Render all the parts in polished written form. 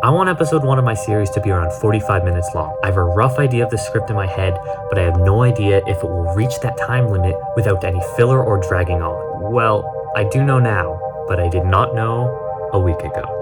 I want episode 1 of my series to be around 45 minutes long. I have a rough idea of the script in my head, but I have no idea if it will reach that time limit without any filler or dragging on. Well, I do know now, but I did not know a week ago.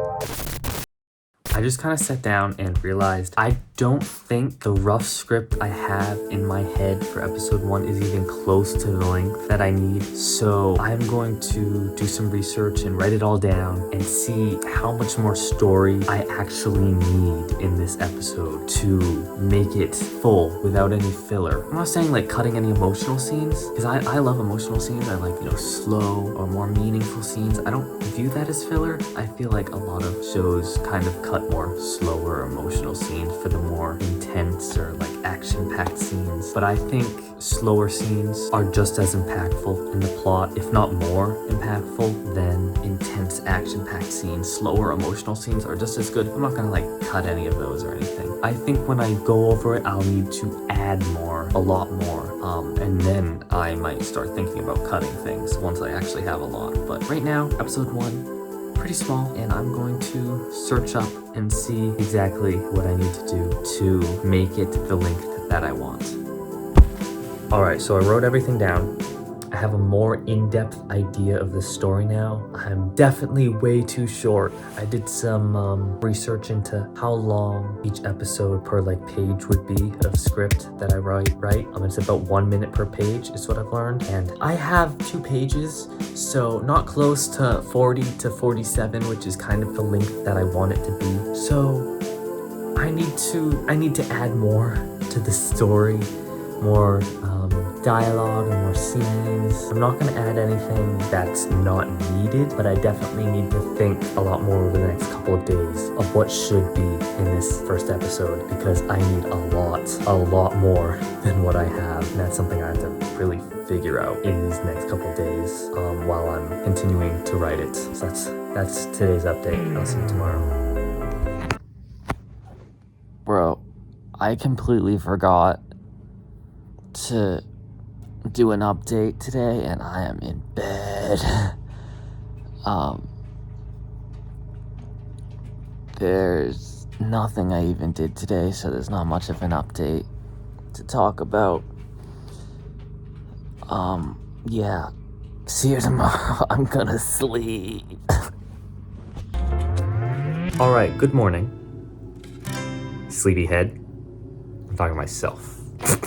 I just kind of sat down and realized I don't think the rough script I have in my head for episode 1 is even close to the length that I need. So I'm going to do some research and write it all down and see how much more story I actually need in this episode to make it full without any filler. I'm not saying like cutting any emotional scenes, because I love emotional scenes. I like, slow or more meaningful scenes. I don't view that as filler. I feel like a lot of shows kind of cut more slower emotional scenes for the more intense or like action-packed scenes. But I think slower scenes are just as impactful in the plot, if not more impactful than intense action-packed scenes. Slower emotional scenes are just as good. I'm not gonna like cut any of those or anything. I think when I go over it, I'll need to add more, a lot more. And then I might start thinking about cutting things once I actually have a lot. But right now, episode 1, pretty small, and I'm going to search up and see exactly what I need to do to make it the length that I want. Alright, so I wrote everything down. I have a more in-depth idea of the story now. I'm definitely way too short. I did some research into how long each episode per page would be of script that I write. It's about 1 minute per page is what I've learned. And I have 2 pages, so not close to 40 to 47, which is kind of the length that I want it to be. So I need to add more to the story, more dialogue and more scenes. I'm not going to add anything that's not needed, but I definitely need to think a lot more over the next couple of days of what should be in this first episode, because I need a lot more than what I have, and that's something I have to really figure out in these next couple of days while I'm continuing to write it. So that's today's update. I'll see you tomorrow. Bro, I completely forgot to do an update today, and I am in bed. There's nothing I even did today, so there's not much of an update to talk about. Yeah. See you tomorrow. I'm gonna sleep. Alright, good morning. Sleepyhead. I'm talking to myself.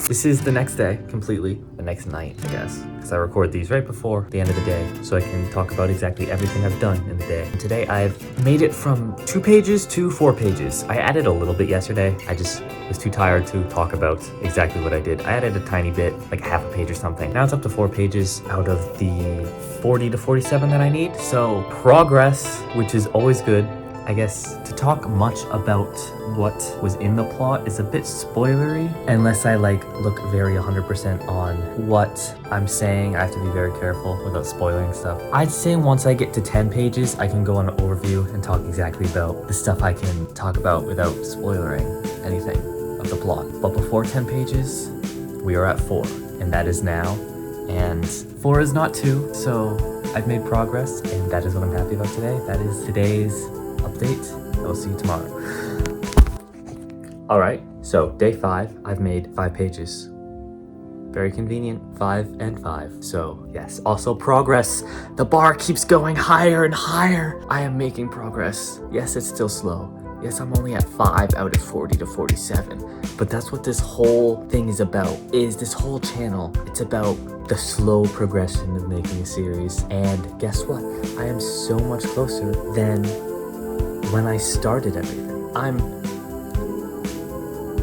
This is the next day, completely. The next night, I guess. Because I record these right before the end of the day, so I can talk about exactly everything I've done in the day. And today, I've made it from 2 pages to 4 pages. I added a little bit yesterday. I just was too tired to talk about exactly what I did. I added a tiny bit, like half a page or something. Now it's up to 4 pages out of the 40 to 47 that I need. So progress, which is always good. I guess to talk much about what was in the plot is a bit spoilery, unless I look very 100% on what I'm saying. I have to be very careful without spoiling stuff. I'd say once I get to 10 pages, I can go on an overview and talk exactly about the stuff I can talk about without spoiling anything of the plot. But before 10 pages, we are at 4, and that is now. And 4 is not 2, so I've made progress, and that is what I'm happy about today. That is today's update. I will see you tomorrow. Alright, so day 5, I've made 5 pages. Very convenient, 5 and 5. So yes, also progress. The bar keeps going higher and higher. I am making progress. Yes, it's still slow. Yes, I'm only at 5 out of 40 to 47. But that's what this whole thing is about, is this whole channel. It's about the slow progression of making a series. And guess what? I am so much closer than when I started everything. I'm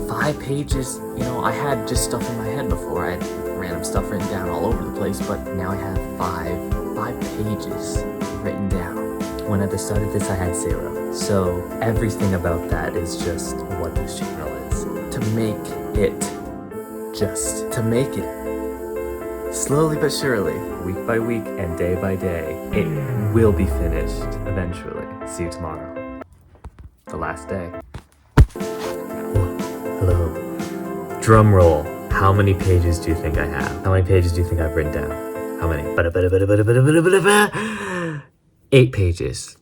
5 pages, I had just stuff in my head before. I had random stuff written down all over the place, but now I have 5 pages written down. When at the start of this, I had 0. So everything about that is just what this channel is. To make it, slowly but surely, week by week and day by day, it will be finished eventually. See you tomorrow. The last day. Hello. Drum roll. How many pages do you think I have? How many pages do you think I've written down? How many? 8 pages.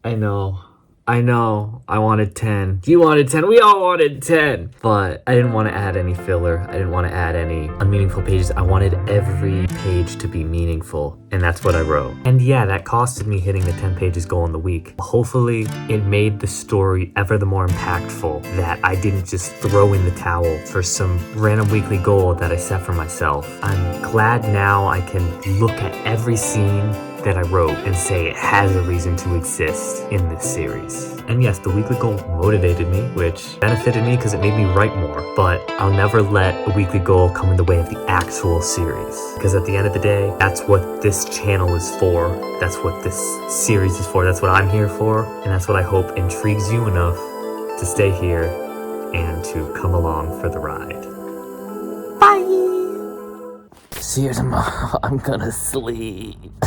I know. I know, I wanted 10. You wanted 10, we all wanted 10. But I didn't want to add any filler. I didn't want to add any unmeaningful pages. I wanted every page to be meaningful, and that's what I wrote. And yeah, that costed me hitting the 10 pages goal in the week. Hopefully, it made the story ever the more impactful that I didn't just throw in the towel for some random weekly goal that I set for myself. I'm glad now I can look at every scene that I wrote and say it has a reason to exist in this series. And yes, the weekly goal motivated me, which benefited me because it made me write more, but I'll never let a weekly goal come in the way of the actual series. Because at the end of the day, that's what this channel is for, that's what this series is for, that's what I'm here for, and that's what I hope intrigues you enough to stay here and to come along for the ride. Bye! See you tomorrow. I'm gonna sleep.